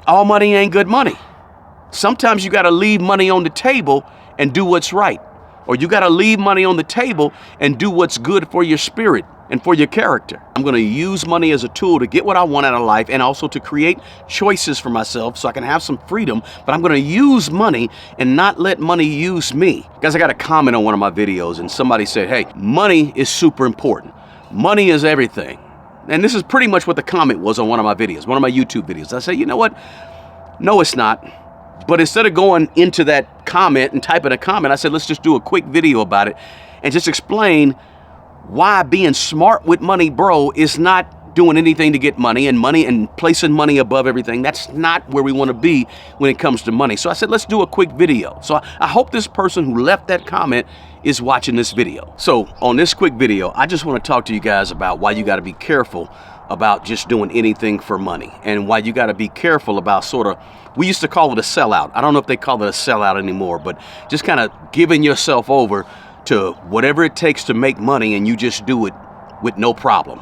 all money ain't good money. Sometimes you got to leave money on the table and do what's right. Or you got to leave money on the table and do what's good for your spirit and for your character. I'm going to use money as a tool to get what I want out of life and also to create choices for myself so I can have some freedom. But I'm going to use money and not let money use me. Guys, I got a comment on one of my videos and somebody said, hey, money is super important. Money is everything. And this is pretty much what the comment was on one of my videos, one of my YouTube videos. I say, you know what? No, it's not. But instead of going into that comment and typing a comment, I said, let's just do a quick video about it and just explain why being smart with money, bro, is not doing anything to get money and placing money above everything. That's not where we want to be when it comes to money. So I said, let's do a quick video. So I hope this person who left that comment is watching this video. So on this quick video, I just want to talk to you guys about why you got to be careful about just doing anything for money and why you got to be careful about we used to call it a sellout. I don't know if they call it a sellout anymore, but just kind of giving yourself over to whatever it takes to make money and you just do it with no problem.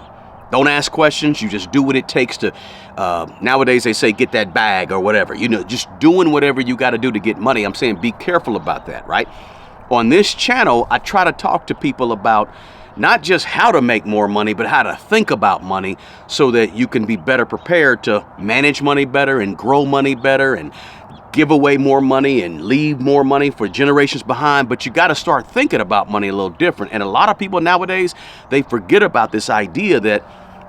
Don't ask questions. You just do what it takes to, nowadays they say get that bag or whatever, just doing whatever you got to do to get money. I'm saying be careful about that, right? On this channel, I try to talk to people about not just how to make more money, but how to think about money so that you can be better prepared to manage money better and grow money better and give away more money and leave more money for generations behind. But you got to start thinking about money a little different. And a lot of people nowadays, they forget about this idea that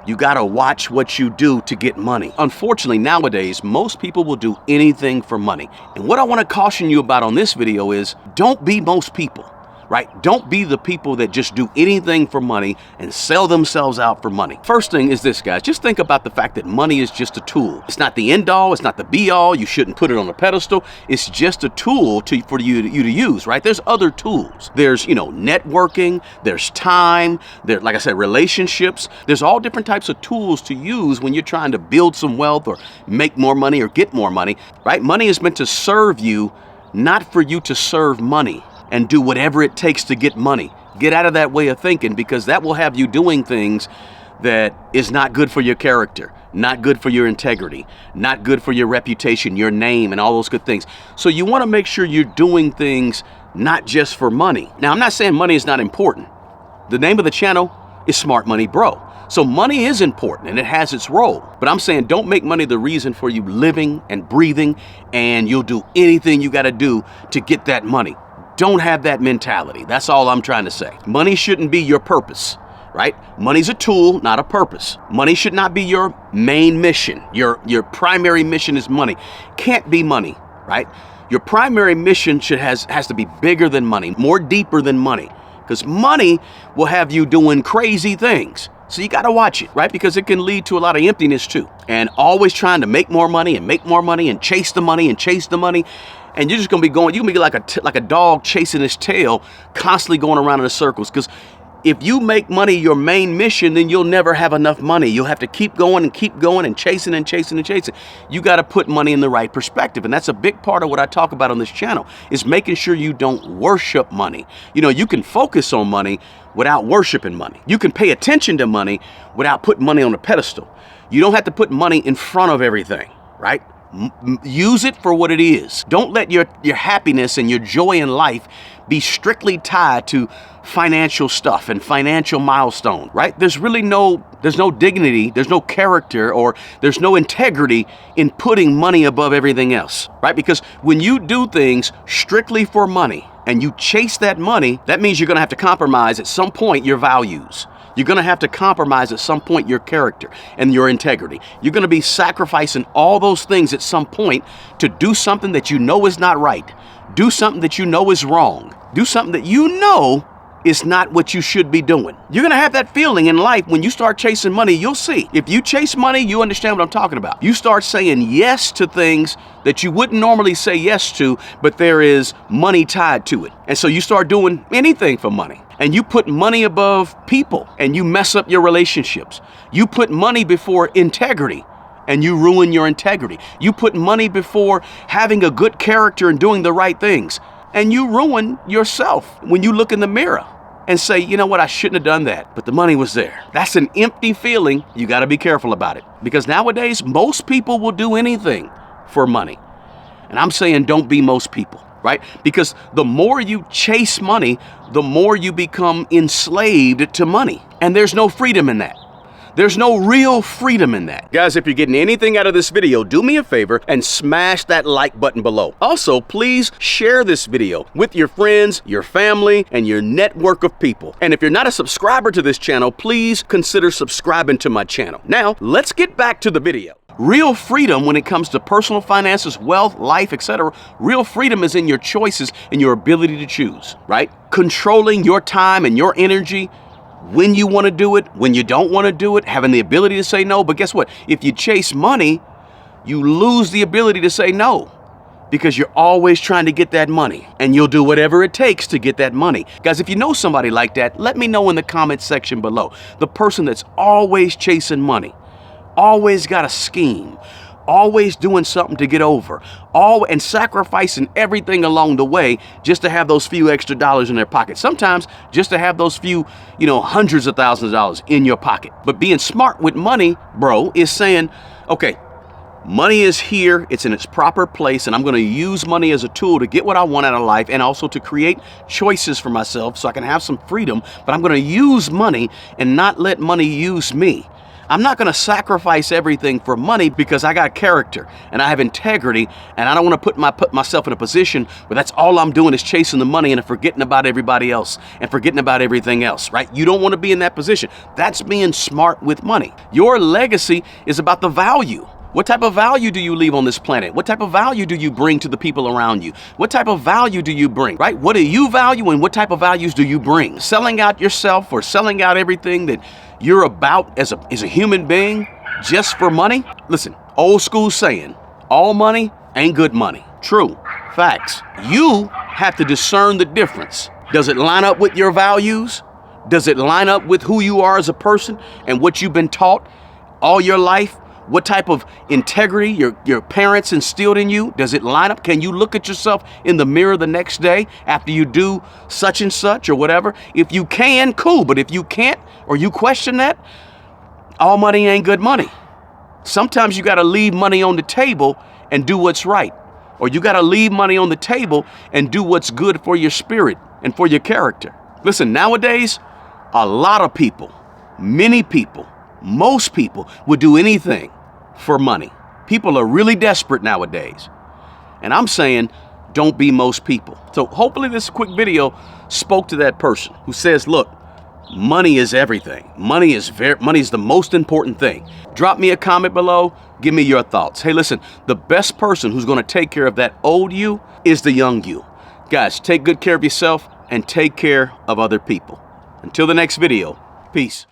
you got to watch what you do to get money. Unfortunately, nowadays, most people will do anything for money. And what I want to caution you about on this video is don't be most people. Right? Don't be the people that just do anything for money and sell themselves out for money. First thing is this, guys. Just think about the fact that money is just a tool. It's not the end all. It's not the be all. You shouldn't put it on a pedestal. It's just a tool for you to use, right? There's other tools. There's, networking. There's time. There's, like I said, relationships. There's all different types of tools to use when you're trying to build some wealth or make more money or get more money, right? Money is meant to serve you, not for you to serve money and do whatever it takes to get money. Get out of that way of thinking, because that will have you doing things that is not good for your character, not good for your integrity, not good for your reputation, your name, and all those good things. So you want to make sure you're doing things not just for money. Now, I'm not saying money is not important. The name of the channel is Smart Money Bro. So money is important and it has its role. But I'm saying don't make money the reason for you living and breathing, and you'll do anything you got to do to get that money. Don't have that mentality. That's all I'm trying to say. Money shouldn't be your purpose, right? Money's a tool, not a purpose. Money should not be your main mission. Your primary mission is money. Can't be money, right? Your primary mission has to be bigger than money, more deeper than money, because money will have you doing crazy things. So you got to watch it, right? Because it can lead to a lot of emptiness too. And always trying to make more money and make more money and chase the money and chase the money. And you're just going to be going, you're going to be like a dog chasing his tail, constantly going around in circles. Because if you make money your main mission, then you'll never have enough money. You'll have to keep going and chasing and chasing and chasing. You got to put money in the right perspective. And that's a big part of what I talk about on this channel, is making sure you don't worship money. You can focus on money without worshiping money. You can pay attention to money without putting money on a pedestal. You don't have to put money in front of everything, right? Use it for what it is. Don't let your happiness and your joy in life be strictly tied to financial stuff and financial milestone, right? There's no dignity, there's no character, or there's no integrity in putting money above everything else, right? Because when you do things strictly for money and you chase that money, that means you're going to have to compromise at some point your values. You're going to have to compromise at some point your character and your integrity. You're going to be sacrificing all those things at some point to do something that you know is not right. Do something that you know is wrong. Do something that you know is not what you should be doing. You're going to have that feeling in life when you start chasing money. You'll see. If you chase money, you understand what I'm talking about. You start saying yes to things that you wouldn't normally say yes to, but there is money tied to it. And so you start doing anything for money. And you put money above people and you mess up your relationships. You put money before integrity and you ruin your integrity. You put money before having a good character and doing the right things, and you ruin yourself when you look in the mirror and say, you know what, I shouldn't have done that, but the money was there. That's an empty feeling. You got to be careful about it, because nowadays most people will do anything for money. And I'm saying don't be most people, right? Because the more you chase money, the more you become enslaved to money. And there's no freedom in that. There's no real freedom in that. Guys, if you're getting anything out of this video, do me a favor and smash that like button below. Also, please share this video with your friends, your family, and your network of people. And if you're not a subscriber to this channel, please consider subscribing to my channel. Now, let's get back to the video. Real freedom when it comes to personal finances, wealth, life, etc. Real freedom is in your choices and your ability to choose, right? Controlling your time and your energy, when you want to do it, when you don't want to do it, having the ability to say no. But guess what? If you chase money, you lose the ability to say no because you're always trying to get that money and you'll do whatever it takes to get that money. Guys, if you know somebody like that, let me know in the comments section below. The person that's always chasing money, always got a scheme, always doing something to get over, and sacrificing everything along the way just to have those few extra dollars in their pocket. Sometimes just to have those few, hundreds of thousands of dollars in your pocket. But being smart with money, bro, is saying, okay, money is here, it's in its proper place, and I'm going to use money as a tool to get what I want out of life and also to create choices for myself so I can have some freedom. But I'm going to use money and not let money use me. I'm not going to sacrifice everything for money because I got character and I have integrity, and I don't want to put myself in a position where that's all I'm doing is chasing the money and forgetting about everybody else and forgetting about everything else, right? You don't want to be in that position. That's being smart with money. Your legacy is about the value. What type of value do you leave on this planet? What type of value do you bring to the people around you? What type of value do you bring, right? What do you value and what type of values do you bring? Selling out yourself or selling out everything that you're about as a human being just for money? Listen, old school saying, all money ain't good money. True. Facts. You have to discern the difference. Does it line up with your values? Does it line up with who you are as a person and what you've been taught all your life? What type of integrity your parents instilled in you? Does it line up? Can you look at yourself in the mirror the next day after you do such and such or whatever? If you can, cool. But if you can't or you question that, all money ain't good money. Sometimes you got to leave money on the table and do what's right. Or you got to leave money on the table and do what's good for your spirit and for your character. Listen, nowadays, a lot of people, many people, most people would do anything for money. People are really desperate nowadays. And I'm saying, don't be most people. So hopefully this quick video spoke to that person who says, look, money is everything. Money is the most important thing. Drop me a comment below. Give me your thoughts. Hey, listen, the best person who's going to take care of that old you is the young you. Guys, take good care of yourself and take care of other people. Until the next video, peace.